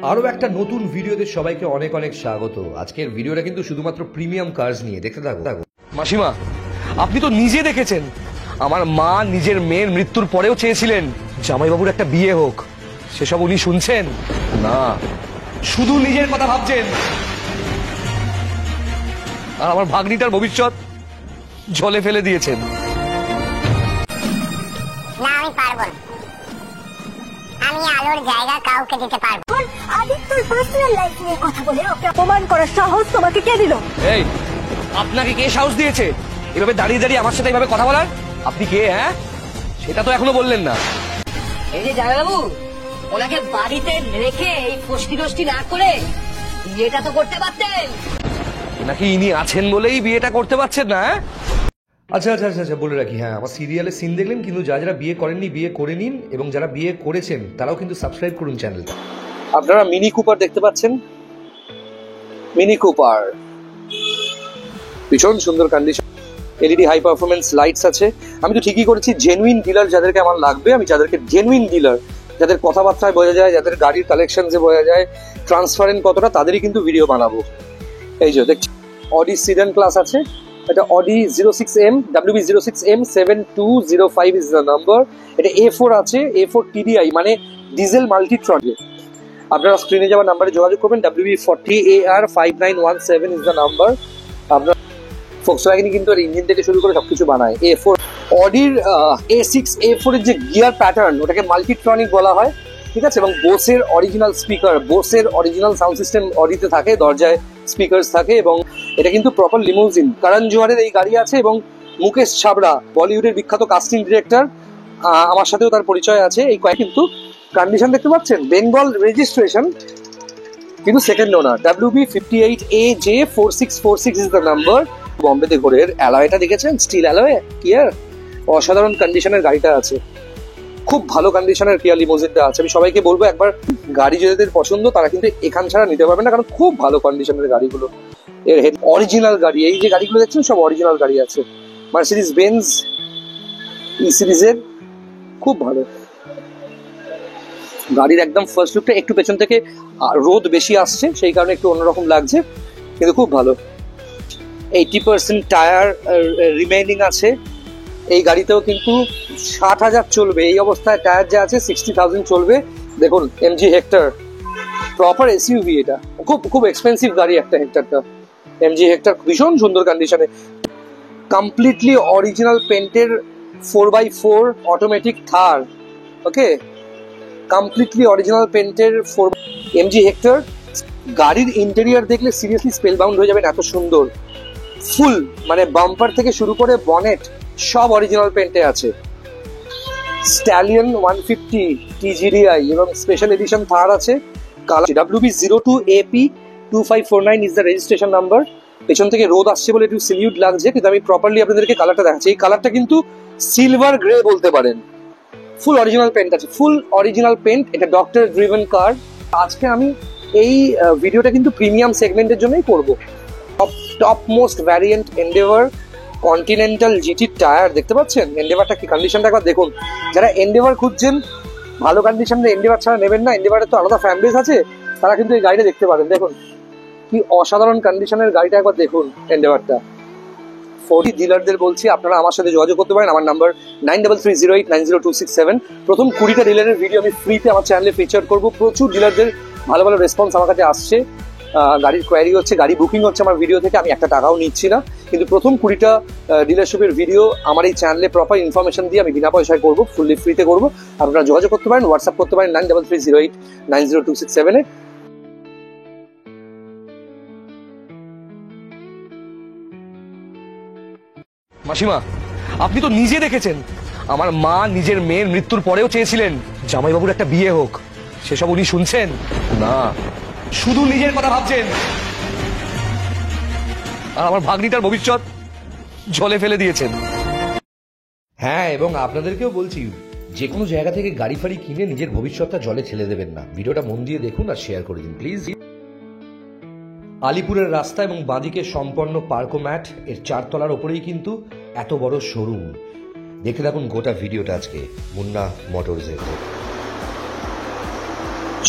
আরো একটা নতুন ভিডিওতে সবাইকে অনেক অনেক স্বাগত। আজকের ভিডিওটা কিন্তু শুধুমাত্র প্রিমিয়াম কার্স নিয়ে, দেখতে থাকো। মাসিমা, আপনি তো নিজে দেখেছেন আমার মা নিজের মেয়ের মৃত্যুর পরেও চেয়েছিলেন জামাইবাবুর একটা বিয়ে হোক। সেসব উনি শুনছেন না, শুধু নিজের কথা ভাবছেন। আর আমার ভাগ্নিটার ভবিষ্যৎ জলে ফেলে দিয়েছেন। না, আমি পারবো না। আমি আলোর জায়গা কাউকে দিতে পারবো না। আদিত্যর পার্সোনাল লাইফ নিয়ে কথা বলে ওকে অপমান করার সাহস তোমাকে কে দিল? এই, আপনাকে কে সাহস দিয়েছে এভাবে দাঁড়িয়ে দাঁড়িয়ে আমার সাথে এইভাবে কথা বলার? আপনি কে? হ্যাঁ, সেটা তো এখনো বললেন না। এই যে জামাইবাবু, ওনাকে বাড়িতে রেখে এই ফষ্টি নষ্টি না করে বিয়েটা তো করতে পারতেন। নাকি ইনি আছেন বলেই বিয়েটা করতে পারছেন না? আচ্ছা আচ্ছা আচ্ছা আচ্ছা বলে রাখি, হ্যাঁ, আমার সিরিয়ালের সিন দেখলেন, কিন্তু যারা বিয়ে করেননি বিয়ে করে নিন, এবং যারা বিয়ে করেছেন তারাও কিন্তু সাবস্ক্রাইব করুন চ্যানেলটা। আপনারা মিনি কুপার দেখতে পাচ্ছেন, মিনি কুপার ভীষণ সুন্দর condition, LED high performance lights আছে। আমি তো ঠিকই করেছি, জেনুইন ডিলার যাদেরকে আমার লাগবে, আমি যাদেরকে জেনুইন ডিলার, যাদের কথাবার্তায় বোঝা যায়, যাদের গাড়ির কালেকশনসে বোঝা যায় ট্রান্সপারেন্ট কতটা, তাদেরই কিন্তু ভিডিও বানাবো। এই যে দেখছি অডি সিডান ক্লাস আছে, এটা Audi 06M WB06M 7205 is the number. এটা A4 আছে, A4 TDI মানে ডিজেল মাল্টিট্রন। আপনারা স্ক্রিনে যাওয়া নাম্বারে যোগাযোগ করবেন। WB40AR 5917 is the number. আপনার ফোক্সওয়াগন কিন্তু এর ইঞ্জিন থেকে শুরু করে সবকিছু বানায়। A4 অডির A6 A4 এর যে গিয়ার প্যাটার্ন, ওটাকে মাল্টিট্রনিক বলা হয়, ঠিক আছে। এবং বোসের অরিজিনাল স্পিকার, বোসের অরিজিনাল সাউন্ড সিস্টেম অডিতে থাকে, দরজায় স্পিকারস থাকে, এবং এটা কিন্তু প্রপার লিমুজিন। করণ জোহরের এই গাড়ি আছে, এবং মুকেশ ছাবড়া বলিউডের বিখ্যাত কাস্টিং ডিরেক্টর, আমার সাথেও তার পরিচয় আছে। এই কয়েক কিন্তু কন্ডিশন দেখতে পাচ্ছেন, বেঙ্গল রেজিস্ট্রেশন, কিন্তু second owner. WB58AJ 4646 is the number. বম্বেতে ঘোরে। অ্যালয়টা দেখেছেন, স্টিল অ্যালয় কিয়ার, অসাধারণ কন্ডিশনের গাড়িটা আছে, খুব ভালো কন্ডিশনের কিয়া লিমোজিনটা আছে। আমি সবাইকে বলবো, একবার গাড়ি যাদের পছন্দ তারা কিন্তু এখান ছাড়া নিতে পারবে না, কারণ খুব ভালো কন্ডিশনের গাড়িগুলো। এর হেড অরিজিনাল গাড়ি, এই যে গাড়িগুলো দেখছেন সব অরিজিনাল গাড়ি আছে। মার্সিডিজ বেঞ্জ ই সিরিজের, খুব ভালো গাড়ির একদম ফার্স্ট লুকটা। একটু পেছন থেকে রোদ বেশি আসছে, সেই কারণে একটু অন্যরকম লাগছে, কিন্তু খুব ভালো। 80% টায়ার রিমেইনিং আছে এই গাড়িতেও, কিন্তু 60,000 চলবে। এই অবস্থায় টায়ার যা আছে 60,000 চলবে। দেখুন MG হেক্টর, প্রপার SUV। এটা খুব খুব এক্সপেন্সিভ গাড়ি একটা হেক্টরটা। MG হেক্টর ভীষণ সুন্দর কন্ডিশনে, কমপ্লিটলি অরিজিনাল পেন্টের 4x4 automatic Thar. Okay, completely original পেন্টের MG hectare. গাড়ির ইন্টেরিয়ার দেখলে সিরিয়াসলি স্পেল বাউন্ড হয়ে যাবেন, এত সুন্দর। ফুল মানে বাম্পার থেকে শুরু করে বনেট সব অরিজিনাল পেন্টে আছে। স্ট্যালিয়ন 150 TGDI এবং স্পেশাল এডিশন থার আছে। Colour WB02AP 2549 is the registration number. পেছন থেকে রোদ আসছে বলে একটু সিলিউট লাগছে, কিন্তু আমি প্রপারলি আপনাদেরকে কালারটা দেখাচ্ছি। এই কালারটা কিন্তু সিলভার গ্রে বলতে পারেন। ফুল অরিজিনাল পেন্ট আছে, ফুল অরিজিনাল পেন্ট। এটা ডক্টর ড্রিভেন কার। আজকে আমি এই ভিডিওটা কিন্তু প্রিমিয়াম সেগমেন্টের জন্যই করবো। Top most variant Endeavour continental GT tyre দেখতে পাচ্ছেন। এন্ডেভারটা কি কন্ডিশনটা একবার দেখুন। যারা এন্ডেভার খুঁজছেন ভালো কন্ডিশনে, এন্ডেভার ছাড়া নেবেন না, এন্ডেভারের তো আলাদা ফ্যান বেস আছে, তারা কিন্তু এই গাড়িটা দেখতে পারেন। দেখুন কি অসাধারণ কন্ডিশনের গাড়িটা, একবার দেখুন এন্ডেভারটা। 40 ডিলারদের বলছি, আপনারা আমার সাথে যোগাযোগ করতে পারেন। আমার নাম্বার 9330890267। প্রথম 20টা ডিলারের ভিডিও আমি ফ্রিতে আমার চ্যানেলে ফিচার করবো। প্রচুর ডিলারদের ভালো ভালো রেসপন্স আমার কাছে আসছে। গাড়ির কোয়ারি হচ্ছে, গাড়ি বুকিং হচ্ছে আমার ভিডিও থেকে, আমি একটা টাকাও নিচ্ছি না। কিন্তু প্রথম 20টা ডিলারশিপের ভিডিও আমার এই চ্যানেলে প্রপার ইনফরমেশন দিয়ে আমি বিনা পয়সায় করবো, ফুললি ফ্রিতে করবো। আপনারা যোগাযোগ করতে পারেন, হোয়াটসঅ্যাপ করতে পারেন 9330890267-এ। মাসিমা, আপনি তো নিজে দেখেছেন আমার মা নিজের মেয়ের মৃত্যুর পরেও চেয়েছিলেন জামাইবাবুর একটা বিয়ে হোক। সেসব উনি শুনছেন না, শুধু নিজের কথা ভাবছেন। আর আমার ভাগ্নিটার ভবিষ্যৎ জলে ফেলে দিয়েছেন। হ্যাঁ, এবং আপনাদেরকেও বলছি, যে কোনো জায়গা থেকে গাড়ি ফাড়ি কিনে নিজের ভবিষ্যৎটা জলে ঠেলে দেবেন না। ভিডিওটা মন দিয়ে দেখুন আর শেয়ার করে দিন প্লিজ। আলিপুরের রাস্তা এবং বাঁদিকে সম্পন্ন পার্কোম্যাট, এর 4 তলার ওপরেই কিন্তু এত বড় শোরুম। দেখে থাকুন গোটা ভিডিওটা আজকে মুন্না মোটরসের।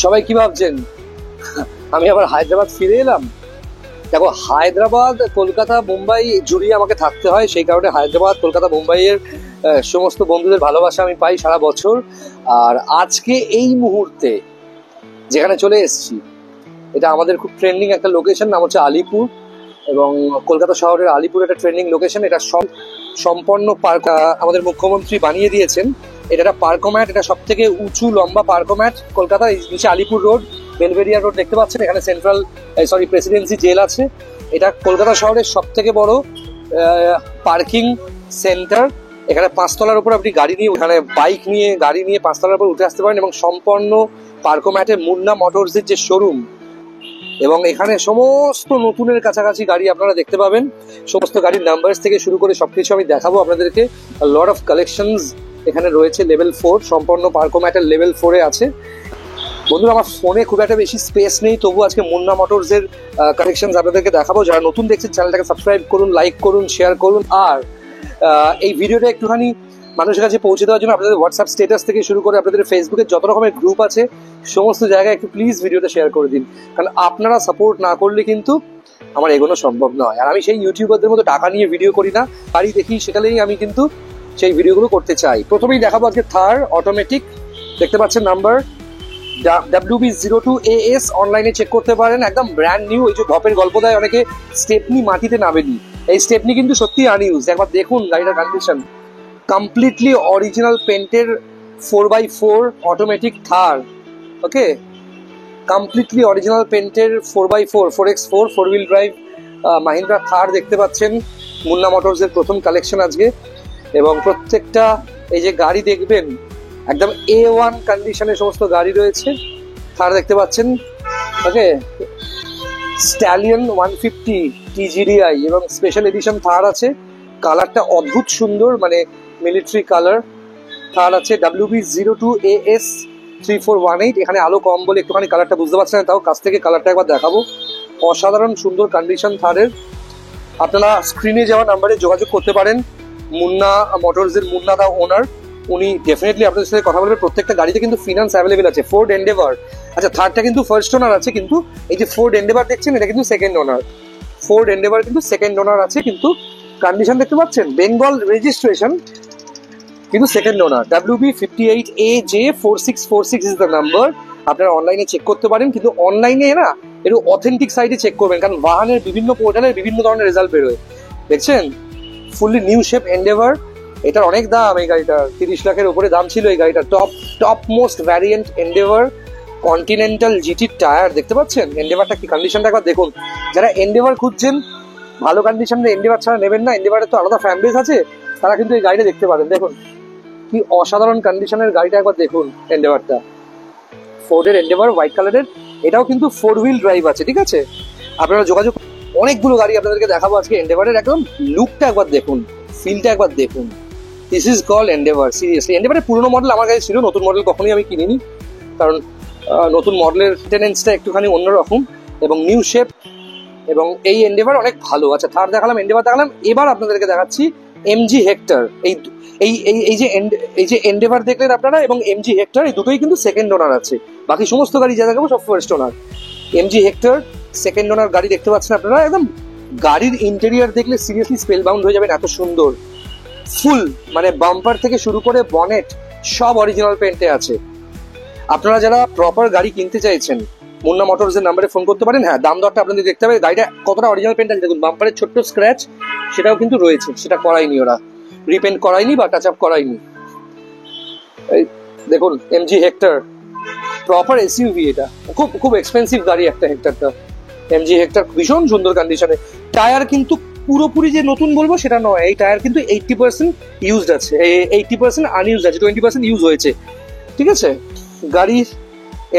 সবাই কি ভাবছেন আমি আবার হায়দ্রাবাদ ফিরে এলাম। দেখো, হায়দ্রাবাদ, কলকাতা, মুম্বাই জুড়িয়ে আমাকে থাকতে হয়, সেই কারণে হায়দ্রাবাদ, কলকাতা, মুম্বাইয়ের সমস্ত বন্ধুদের ভালোবাসা আমি পাই সারা বছর। আর আজকে এই মুহূর্তে যেখানে চলে এসেছি, এটা আমাদের খুব ট্রেন্ডিং একটা লোকেশন, নাম হচ্ছে আলিপুর, এবং কলকাতা শহরের আলিপুর একটা ট্রেন্ডিং লোকেশন। এটা সম্পন্ন পার্ক আমাদের মুখ্যমন্ত্রী বানিয়ে দিয়েছেন। এটা একটা পার্কোম্যাট, এটা সব থেকে উঁচু লম্বা পার্কোম্যাট কলকাতা। নিচে আলিপুর রোড, বেলভেরিয়া রোড দেখতে পাচ্ছেন, এখানে প্রেসিডেন্সি জেল আছে। এটা কলকাতা শহরের সব থেকে বড় পার্কিং সেন্টার। এখানে 5 তলার উপর আপনি গাড়ি নিয়ে, এখানে বাইক নিয়ে, গাড়ি নিয়ে 5 তলার উপর উঠে আসতে পারেন, এবং সম্পন্ন পার্কোম্যাটে মুন্না মোটরসের যে শোরুম, এবং এখানে সমস্ত নতুনের কাছাকাছি গাড়ি আপনারা দেখতে পাবেন। সমস্ত গাড়ির নাম্বারস থেকে শুরু করে সবকিছু আমি দেখাবো আপনাদেরকে। লট অফ কালেকশনস এখানে রয়েছে। লেভেল 4 সম্পন্ন পার্কোম্যাটের লেভেল 4-এ আছে। বন্ধুরা, আমার ফোনে খুব একটা বেশি স্পেস নেই, তবু আজকে মুন্না মোটরসের কালেকশন আপনাদেরকে দেখাবো। যারা নতুন দেখছেন চ্যানেলটাকে সাবস্ক্রাইব করুন, লাইক করুন, শেয়ার করুন। আর এই ভিডিওটা একটুখানি মানুষের কাছে পৌঁছে দেওয়ার জন্য আপনাদের হোয়াটসঅ্যাপ স্ট্যাটাস থেকে শুরু করে আপনাদের ফেসবুকের যত রকমের গ্রুপ আছে সমস্ত জায়গায় একটু প্লিজ ভিডিওটা শেয়ার করে দিন, কারণ আপনারা সাপোর্ট না করলে কিন্তু আমার এগোনো সম্ভব নয়। আর আমি সেই ইউটিউবারদের মতো টাকা নিয়ে ভিডিও করি না, গাড়ি দেখি সেখানেই আমি কিন্তু সেই ভিডিওগুলো করতে চাই। প্রথমেই দেখাবো আজকে থার অটোমেটিক, দেখতে পাচ্ছেন নাম্বার WB02AS, অনলাইনে চেক করতে পারেন, একদম ব্র্যান্ড নিউ। এই যে ধপের গল্প দেয় অনেকে, স্টেপনি মাটিতে নামেনি, এই স্টেপনি কিন্তু সত্যি আনইউজ। একবার দেখুন গাড়িটার কন্ডিশন, কমপ্লিটলি অরিজিনাল পেন্টের 4x4 automatic Thar. Okay, completely original পেন্টের 4x4 4x4 4 wheel drive Mahindra Thar দেখতে পাচ্ছেন। মুন্না মোটরসের প্রথম কালেকশন আজকে, এবং প্রত্যেকটা এই যে গাড়ি দেখবেন একদম A1 কন্ডিশনের সমস্ত গাড়ি রয়েছে। থার দেখতে পাচ্ছেন, ওকে, স্ট্যালিয়ন 150 TGDI এবং স্পেশাল এডিশন থার আছে। কালারটা অদ্ভুত সুন্দর, মানে মিলিটারি কালার থার আছে। WB02AS 3418, এখানে আলো কম বলে একটুখানি কালারটা বুঝতে পারছেন না, তাও কাছ থেকে কালারটা একবার দেখাবো। অসাধারণ সুন্দর কন্ডিশন থারের। আপনারা স্ক্রিনে যাওয়া নাম্বারে যোগাযোগ করতে পারেন। মুন্না মোটরসের মুন্না দা ওনার, উনি ডেফিনেটলি আপনাদের সাথে কথা বলবেন। প্রত্যেকটা গাড়িতে কিন্তু ফিনান্স অ্যাভেলেবেল আছে। ফোর্ড এন্ডেভার, আচ্ছা থার্ডটা কিন্তু ফার্স্ট ওনার আছে, কিন্তু এই যে ফোর্ড এন্ডেভার দেখছেন এটা কিন্তু সেকেন্ড ওনার। ফোর্ড এন্ডেভার কিন্তু সেকেন্ড ওনার আছে, কিন্তু কন্ডিশন দেখতে পাচ্ছেন, বেঙ্গল রেজিস্ট্রেশন, কিন্তু second owner. WB58AJ4646 is the number. আপনারা অনলাইনে চেক করতে পারেন, কিন্তু অনলাইনে না একটু অথেন্টিক সাইটে চেক করবেন, কারণ বাহানের বিভিন্ন পোর্টালের বিভিন্ন ধরনের রেজাল্ট বেরোয়। দেখছেন, ফুললি নিউ শেপ এন্ডেভার। এটার অনেক দাম, এই গাড়িটার 30 লাখের উপরে দাম ছিল এই গাড়িটার। Top most variant Endeavour, continental GT tyre দেখতে পাচ্ছেন। এন্ডেভারটা কি কন্ডিশনটা একবার দেখুন। যারা এন্ডেভার খুঁজছেন ভালো কন্ডিশনে, এন্ডেভার ছাড়া নেবেন না, এন্ডেভারের তো আলাদা ফ্যান বেস আছে, তারা কিন্তু এই গাড়িটা দেখতে পারেন। দেখুন কি অসাধারণ কন্ডিশনের গাড়িটা, একবার দেখুন এন্ডেভারটা। ফোর্ডের এন্ডেভার হোয়াইট কালারের, এটাও কিন্তু 4 হুইল ড্রাইভ আছে, ঠিক আছে। আপনারা যোগাযোগ, অনেকগুলো গাড়ি আপনাদেরকে দেখাবো আজকে। এন্ডেভারের একদম লুকটা একবার দেখুন, ফিলটা একবার দেখুন। This is call Endeavour, seriously. এন্ডেভারের পুরোনো মডেল আমার কাছে ছিল, নতুন মডেল কখনোই আমি কিনিনি, কারণ নতুন মডেলের টেনেন্সটা একটুখানি অন্যরকম, এবং নিউ শেপ, এবং এই এন্ডেভার অনেক ভালো। আচ্ছা থার দেখালাম, এন্ডেভার দেখালাম, এবার আপনাদেরকে দেখাচ্ছি MG হেক্টর। এই যে এন্ডেভার দেখলেন আপনারা, এবং MG হেক্টর, এই দুটোই কিন্তু সেকেন্ড ওনার আছে। বাকি সমস্ত গাড়ি যা দেখাবো সব first owner. MG hectare second ওনার গাড়ি দেখতে পাচ্ছেন আপনারা। একদম গাড়ির ইন্টেরিয়ার দেখলে সিরিয়াসলি স্পেল বাউন্ড হয়ে যাবেন, এত সুন্দর। ফুল মানে বাম্পার থেকে শুরু করে বনেট সব অরিজিনাল পেন্টে আছে। আপনারা যারা প্রপার গাড়ি কিনতে চাইছেন, মুন্না মোটরসের নাম্বারে ফোন করতে পারেন। হ্যাঁ, দাম দরটা আপনাদের দেখতে হবে, গাড়িটা কতটা অরিজিনাল পেন্ট আছে দেখুন। বাম্পারের ছোট্ট স্ক্র্যাচ সেটাও কিন্তু রয়েছে, সেটা করায়নি ওরা, রিপেন্ট করায়নি বা টাচ আপ করায়নি। এই দেখুন MG হেক্টর, প্রপার SUV। এটা খুব খুব এক্সপেন্সিভ গাড়ি একটা হেক্টরটা। MG হেক্টর ভীষণ সুন্দর কন্ডিশনে। টায়ার কিন্তু পুরোপুরি যে নতুন বলবো সেটা নয়, এই টায়ার কিন্তু 80% ইউজড আছে, 80% আনইউজড আছে, 20% ইউজ হয়েছে, ঠিক আছে। গাড়ির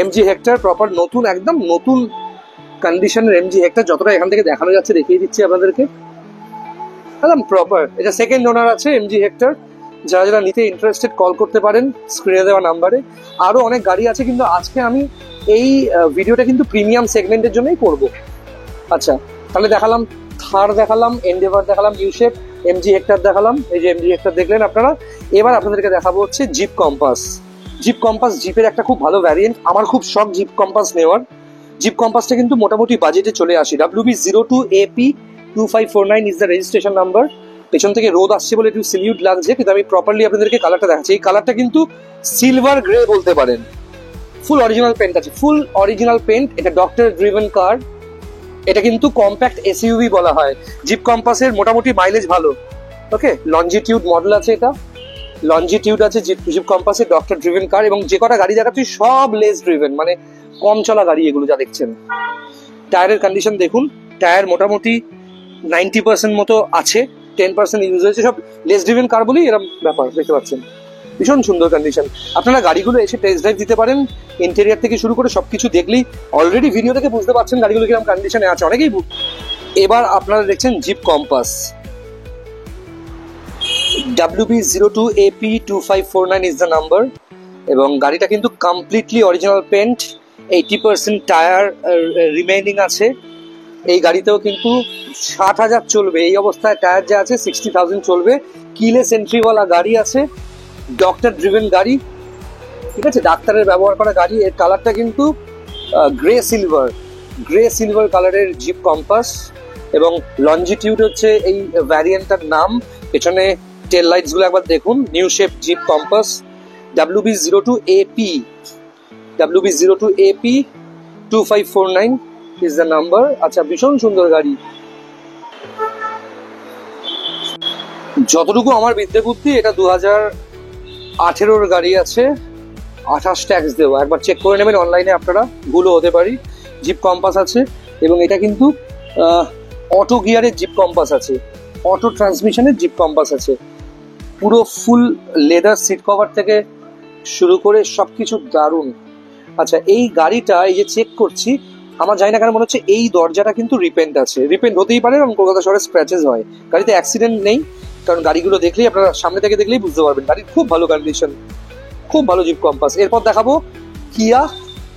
MG হেক্টর প্রপার নতুন, একদম নতুন কন্ডিশনের MG হেক্টর। যতটা এখান থেকে দেখানো যাচ্ছে দেখিয়ে দিচ্ছি আপনাদেরকে, একদম প্রপার। এটা সেকেন্ড ওনার আছে MG হেক্টর। যারা যারা নিতে ইন্টারেস্টেড কল করতে পারেন স্ক্রিনে দেওয়া নাম্বারে। আরো অনেক গাড়ি আছে, কিন্তু আজকে আমি এই ভিডিওটা কিন্তু প্রিমিয়াম সেগমেন্টের জন্যই করব। আচ্ছা তাহলে দেখালাম থার, দেখালাম এন্ডেভার, দেখালাম নিউ শেপ, MG হেক্টর দেখালাম। এই যে MG হেক্টর দেখলেন আপনারা। এবার আপনাদেরকে দেখাবো হচ্ছে জিপ কম্পাস। জিপ কম্পাস জিপের একটা খুব ভালো ভ্যারিয়েন্ট। আমার খুব শখ জিপ কম্পাস নেওয়ার, জিপ কম্পাসটা কিন্তু মোটামুটি বাজেটে চলে আসে। WB02AP2549 is the registration number. পেছন থেকে রোদ আসছে বলে একটু সিলিউট লাগছে, কিন্তু আমি প্রপারলি আপনাদেরকে কালারটা দেখাচ্ছি। এই কালারটা কিন্তু সিলভার গ্রে বলতে পারেন। ফুল অরিজিনাল পেন্ট আছে, ফুল অরিজিনাল পেন্ট। এটা ডক্টর ড্রিভেন কার, এটা কিন্তু কম্প্যাক্ট এসইউভি বলা হয়। জিপ কম্পাসের মোটামুটি মাইলেজ ভালো। ওকে, লঞ্জিটিউড মডেল আছে, এটা লঞ্জিটিউড আছে জিপ কম্পাসের ডক্টর ড্রিভেন কার। এবং যে কটা গাড়ি দেখাচ্ছি সব লেস ড্রিভেন, মানে কম চলা গাড়ি এগুলো যা দেখছেন। টায়ারের কন্ডিশন দেখুন, টায়ার মোটামুটি 90% মতো আছে, 10% ইউজ হয়েছে। সব লেস ড্রিভেন কার বলেই এরকম ব্যাপার, দেখতে পাচ্ছেন ভীষণ সুন্দর কন্ডিশন। আপনারা গাড়িগুলো এসে টেস্ট ড্রাইভ দিতে পারেন, ইন্টেরিয়ার থেকে শুরু করে সবকিছু দেখলেই অলরেডি ভিডিও থেকে বুঝতে পারছেন গাড়িগুলো কিরকম কন্ডিশনে আছে অনেকেই। এবার আপনারা দেখছেন Jeep Compass, WB02AP2549 is the number. এবং গাড়িটা কিন্তু completely original paint, 80% tyre remaining আছে। এই গাড়িতেও কিন্তু 60,000 চলবে, এই অবস্থায় টায়ার যা আছে 60,000 চলবে। কিলেস এন্ট্রিওয়ালা গাড়ি আছে, ডক্টর ড্রিভেন গাড়ি, ঠিক আছে, ডাক্তারের ব্যবহার করা গাড়ি। এর কালারটা কিন্তু গ্রে সিলভার কালারের জিপ কম্পাস। এবং লঞ্জিটিউড হচ্ছে এই ভ্যারিয়েন্টটার নাম। পেছনে টেল লাইটস গুলো একবার দেখুন, new shape zip Compass, WB02AP2549 is the number. আচ্ছা, ভীষণ সুন্দর গাড়ি। যতটুকু আমার বিদ্যে বুদ্ধি, এটা 2018 গাড়ি আছে, 28 ট্যাক্স দেওয়া। একবার চেক করে নেবেন অনলাইনে আপনারা, ভুলও হতে পারি। জিপ কম্পাস আছে এবং এটা কিন্তু অটো গিয়ারের জিপ কম্পাস আছে, অটো ট্রান্সমিশনের জিপ কম্পাস আছে। পুরো ফুল লেদার সিট কভার থেকে শুরু করে সবকিছু দারুণ। আচ্ছা, এই গাড়িটা এই যে চেক করছি, আমার জানি না কেন মনে হচ্ছে এই দরজাটা কিন্তু রিপেন্ট আছে। রিপেন্ট হতেই পারে, কারণ কলকাতা শহরে স্ক্র্যাচেস হয়। গাড়িতে অ্যাক্সিডেন্ট নেই, কারণ গাড়িগুলো দেখলেই আপনারা সামনে থেকে দেখলেই বুঝতে পারবেন গাড়ির খুব ভালো কন্ডিশন, খুব ভালো জিপ কম্পাস। এরপর দেখাবো কিয়া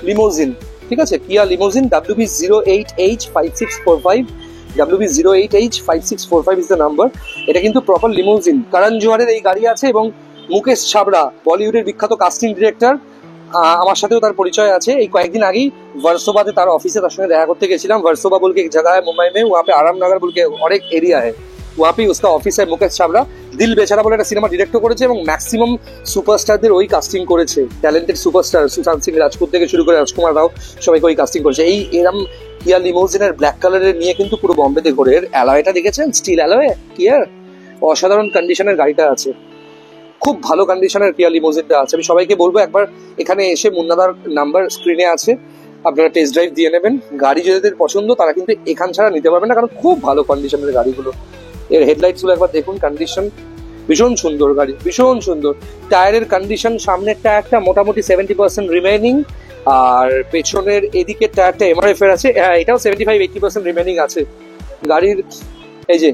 লিমোজিন, ঠিক আছে, কিয়া limousine, WB08H5645, WB08H5645 is the number. এটা কিন্তু প্রপার লিমোজিন। করণ জোহারের এই গাড়ি আছে এবং মুকেশ ছাবড়া, বলিউডের বিখ্যাত কাস্টিং ডিরেক্টর, আমার সাথেও তার পরিচয় আছে। এই কয়েকদিন আগেই वर्सोबाতে তার অফিসে তার সঙ্গে দেখা করতে গেছিলাম। वर्सोबा बोल के एक जगह है मुंबई में, वहाँ पे आरामनगर बोल के और एक एरिया है, वहाँ पे उसका ऑफिस है। मुकेश ছাবড়া দিল বেচারা বলে একটা সিনেমা ডিরেক্টর করেছে এবং ম্যাক্সিমাম সুপারস্টারদের ওই কাস্টিং করেছে। ট্যালেন্টেড সুপারস্টার সুশান্ত সিং রাজপুত থেকে শুরু করে রাজকুমার রাও সবাইকে ওই কাস্টিং করেছে। এই এরম কিয়া লিমোজিনের ব্ল্যাক কালারের নিয়ে কিন্তু পুরো বম্বেতে ঘোরে। এর অ্যালয়টা দেখেছেন, স্টিল অ্যালয় কিয়ার, অসাধারণ কন্ডিশনের গাড়িটা আছে, খুব ভালো কন্ডিশনের কিয়া লিমোজিনটা আছে। আমি সবাইকে বলবো একবার এখানে এসে, মুন্নাদার নাম্বার স্ক্রিনে আছে, আপনারা টেস্ট ড্রাইভ দিয়ে নেবেন। গাড়ি যাদের পছন্দ তারা কিন্তু এখান ছাড়া নিতে পারবেন না, কারণ খুব ভালো কন্ডিশনের গাড়িগুলো। এর হেডলাইটস গুলো একবার দেখুন, কন্ডিশন ভীষণ সুন্দর গাড়ি, ভীষণ সুন্দর। টায়ারের কন্ডিশন, সামনের টায়ারটা মোটামুটি 70% রিমেইনিং, আর পেছনের এদিকে টায়ারটা এমআরএফ এর আছে, হ্যাঁ এটাও 75-80% রিমেইনিং আছে। গাড়ির এই যে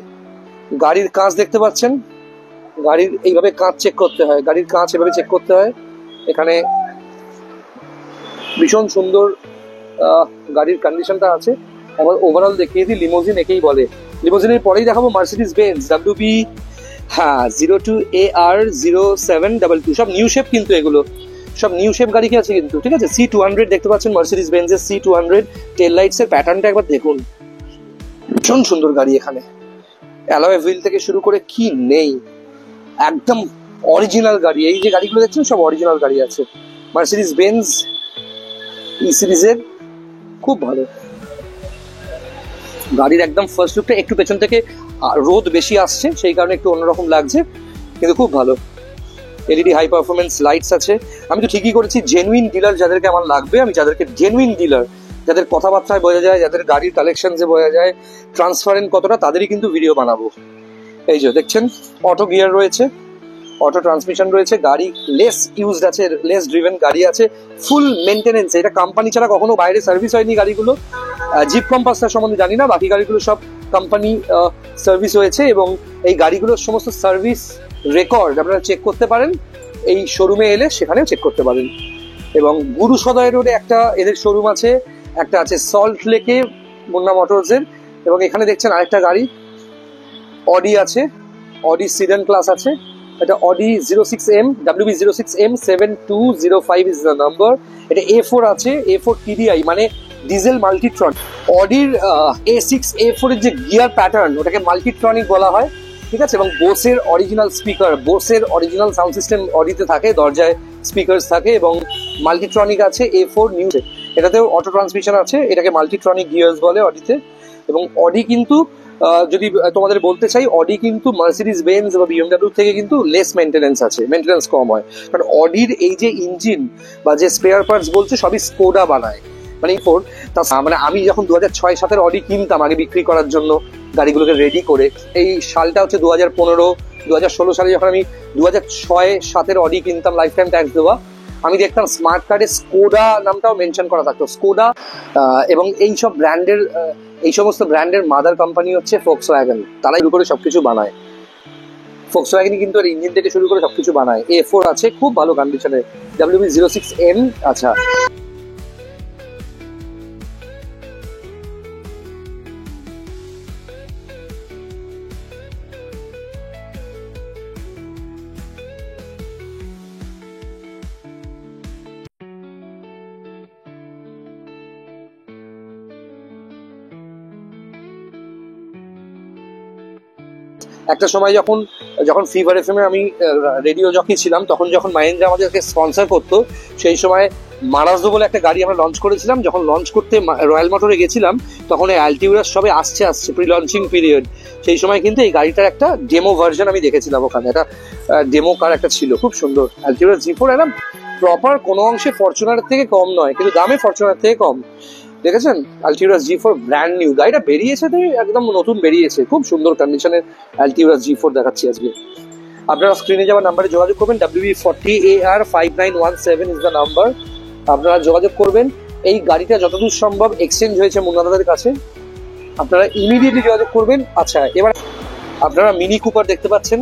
গাড়ির কাঁচ দেখতে পাচ্ছেন, গাড়ির এইভাবে কাঁচ চেক করতে হয়, গাড়ির কাঁচ এভাবে চেক করতে হয়। এখানে ভীষণ সুন্দর গাড়ির কন্ডিশনটা আছে। আবার ওভারঅল দেখিয়ে দিই, লিমোজিন একেই বলে। লিমোজিনের পরেই দেখাবো মার্সিডিজ বেঞ্জ, WB02AR0722, সব নিউ শেপ কিন্তু, এগুলো সব নিউ শেপ গাড়ি কি আছে কিন্তু, ঠিক আছে। C200 দেখতে পাচ্ছেন, মার্সিডিজ বেঞ্জের C200। টেল লাইটস এর প্যাটার্নটা একবার দেখুন, ভীষণ সুন্দর গাড়ি। এখানে অ্যালয় হুইল থেকে শুরু করে কি নেই, একদম অরিজিনাল গাড়ি। এই যে গাড়িগুলো দেখছেন সব অরিজিনাল গাড়ি আছে। মার্সিডিজ বেঞ্জ ই সিরিজের, খুব ভালো গাড়ির একদম ফার্স্ট লুকটা। একটু পেছন থেকে রোদ বেশি আসছে, সেই কারণে একটু অন্যরকম লাগছে, কিন্তু খুব ভালো। এলইডি হাই পারফরমেন্স লাইটস আছে। আমি তো ঠিকই করেছি, জেনুইন ডিলার যাদেরকে আমার লাগবে, আমি যাদেরকে জেনুইন ডিলার, যাদের কথাবার্তায় বোঝা যায়, যাদের গাড়ির কালেকশনসে বোঝা যায় ট্রান্সপারেন্ট কতটা, তাদেরই কিন্তু ভিডিও বানাবো। এই যে দেখছেন, অটো গিয়ার রয়েছে, অটো ট্রান্সমিশন রয়েছে, গাড়ি লেস ইউজড আছে, লেস ড্রিভেন গাড়ি আছে, ফুল মেনটেনেন্স। এটা কোম্পানি ছাড়া কখনো বাইরে সার্ভিস হয়নি গাড়িগুলো। জিপ কম্পাসটার সম্বন্ধে জানি না, বাকি গাড়িগুলো সব কোম্পানি সার্ভিস হয়েছে। এবং এই গাড়িগুলোর সমস্ত সার্ভিস রেকর্ড আপনারা চেক করতে পারেন, এই শোরুমে এলে সেখানেও চেক করতে পারেন। এবং গুরু সদয় রোডে একটা এদের শোরুম আছে, একটা আছে সল্ট লেকে মুন্না মোটরসের। এবং এখানে দেখছেন আরেকটা গাড়ি অডি আছে, অডি সিডান ক্লাস আছে। এটা Audi 06M, WB06M7205 is the number. এটা A4 আছে, A4 TDI, মানে ডিজেল মাল্টিট্রনিক। অডির A6 A4 এর যে গিয়ার প্যাটার্ন ওটাকে মাল্টিট্রনিক বলা হয়, ঠিক আছে। এবং বোসের অরিজিনাল স্পিকার, বোসের অরিজিনাল সাউন্ড সিস্টেম অডিতে থাকে, দরজায় স্পিকার থাকে এবং মাল্টিট্রনিক আছে A4 নিউ। এটাতেও অটো ট্রান্সমিশন আছে, এটাকে মাল্টিট্রনিক গিয়ার্স বলে অডিতে। এবং অডি কিন্তু যদি তোমাদের বলতে চাই, অডি কিন্তু মার্সিডিজ বেঞ্জ বা BMW থেকে কিন্তু লেস মেনটেন্যান্স কম হয়। কারণ অডির এই যে ইঞ্জিন বা যে স্পেয়ার পার্টস বলছে সবই স্কোডা বানায়, মানে মানে আমি যখন 2006-07 অডি কিনতাম আগে বিক্রি করার জন্য গাড়িগুলোকে রেডি করে, এই সালটা হচ্ছে 2015-2016 সালে যখন আমি 2006-07 অডি কিনতাম, লাইফ টাইম ট্যাক্স দেওয়া, আমি দেখতাম স্মার্ট কার্ডে স্কোডা নামটাও মেনশন করা থাকতো, স্কোডা। এবং এই সমস্ত ব্র্যান্ডের মাদার কোম্পানি হচ্ছে ফোক্সওয়াগন, তারাই শুরু করে সবকিছু বানায়। ফোক্সওয়াগনই কিন্তু এর ইঞ্জিন থেকে শুরু করে সবকিছু বানায়। A4 আছে, খুব ভালো কন্ডিশনে, WB06N। আচ্ছা, একটা সময় যখন ফিভার FM এ আমি রেডিও জকি ছিলাম, তখন যখন মাহিন্দ্রা আমাদেরকে স্পন্সর করতো, সেই সময় মারাজো বলে একটা গাড়ি আমরা লঞ্চ করেছিলাম। যখন লঞ্চ করতে রয়্যাল মোটরে গেছিলাম, তখন এই অ্যালটিউরাস সবে আসছে প্রি লঞ্চিং পিরিয়ড। সেই সময় কিন্তু এই গাড়িটার একটা ডেমো ভার্সন আমি দেখেছিলাম ওখানে, একটা ডেমো কার একটা ছিল, খুব সুন্দর অ্যালটিউরাস G4। একদম প্রপার কোনো অংশে ফরচুনার থেকে কম নয়, কিন্তু দামে ফরচুনার থেকে কম। দেখেছেন অ্যালটিউরাস G4 ব্র্যান্ড নিউ, গাড়িটা বেরিয়েছে তো একদম নতুন বেরিয়েছে, খুব সুন্দর কন্ডিশনের অ্যালটিউরাস G4 দেখাচ্ছি আজকে। আপনারা স্ক্রিনে যাওয়া নাম্বারে যোগাযোগ করবেন, WB40AR5917 ইজ দ্য নাম্বার। আপনারা যোগাযোগ করবেন। এই গাড়িটা যতদূর সম্ভব এক্সচেঞ্জ হয়েছে মুন্নাদাদের কাছে, আপনারা ইমিডিয়েটলি যোগাযোগ করবেন। আচ্ছা, এবার আপনারা মিনি কুপার দেখতে পাচ্ছেন,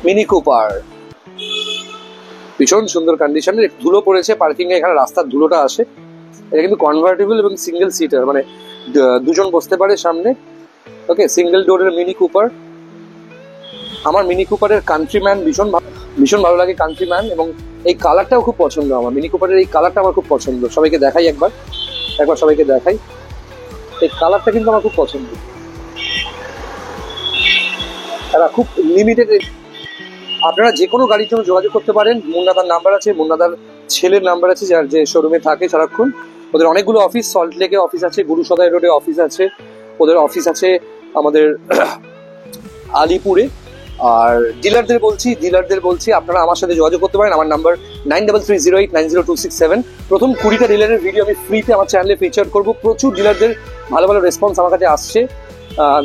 মিনি কুপার ভীষণ সুন্দর কন্ডিশনের, ধুলো পড়েছে পার্কিং এ, এখানে রাস্তার ধুলোটা আসে। এটা কিন্তু কনভার্টেবল এবং সিঙ্গেল সিটার, মানে দুজন বসতে পারে সামনে। ওকে, সিঙ্গেল ডোরের মিনি কুপার। আমার মিনি কুপারের কান্ট্রিম্যান ভীষণ ভালো লাগে, কান্ট্রিম্যান। এবং এই কালারটাও খুব পছন্দ আমার, মিনি কুপারের এই কালারটা আমার খুব পছন্দ। সবাইকে দেখাই একবার সবাইকে দেখাই, এই কালারটা কিন্তু আমার খুব পছন্দ। এরা খুব লিমিটেড। আপনারা যে কোনো গাড়ির জন্য যোগাযোগ করতে পারেন। মুন্নাদার নাম্বার আছে, মুন্নাদার ছেলের নাম্বার আছে, যার যে শোরুমে থাকে সারাক্ষণ। ওদের অনেকগুলো অফিস, সল্ট লেকে অফিস আছে, গুরুসদয় রোডে অফিস আছে, ওদের অফিস আছে আমাদের আলিপুরে। আর ডিলারদের বলছি আপনারা আমার সাথে যোগাযোগ করতে পারেন। আমার নাম্বার 9330890267। প্রথম 20টা ডিলারের ভিডিও আমি ফ্রিতে আমার চ্যানেলে ফিচার করবো। প্রচুর ডিলারদের ভালো ভালো রেসপন্স আমার কাছে আসছে।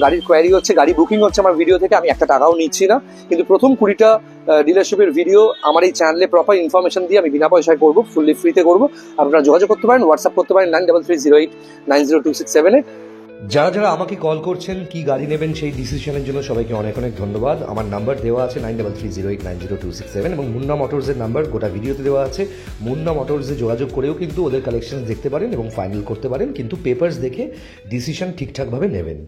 গাড়ির কোয়ারি হচ্ছে, গাড়ি বুকিং হচ্ছে আমার ভিডিও থেকে, আমি একটা টাকাও নিচ্ছি না। কিন্তু প্রথম 20টা ডিলারশিপের ভিডিও আমার এই চ্যানেলে প্রপার ইনফরমেশন দিয়ে আমি বিনা পয়সায় করবো, ফুললি ফ্রিতে করবো। আপনারা যোগাযোগ করতে পারেন, হোয়াটসঅ্যাপ করতে পারেন 9330890267-এ। যারা আমাকে কল করছেন কি গাড়ি নেবেন সেই ডিসিশনের জন্য সবাইকে অনেক ধন্যবাদ। আমার নাম্বার দেওয়া আছে 9330890267 এবং মুন্না মোটরসের নাম্বার গোটা ভিডিওতে দেওয়া আছে। মুন্না মোটরসে যোগাযোগ করেও কিন্তু ওদের কালেকশন দেখতে পারেন এবং ফাইনাল করতে পারেন, কিন্তু পেপারস দেখে ডিসিশন ঠিকঠাকভাবে নেবেন।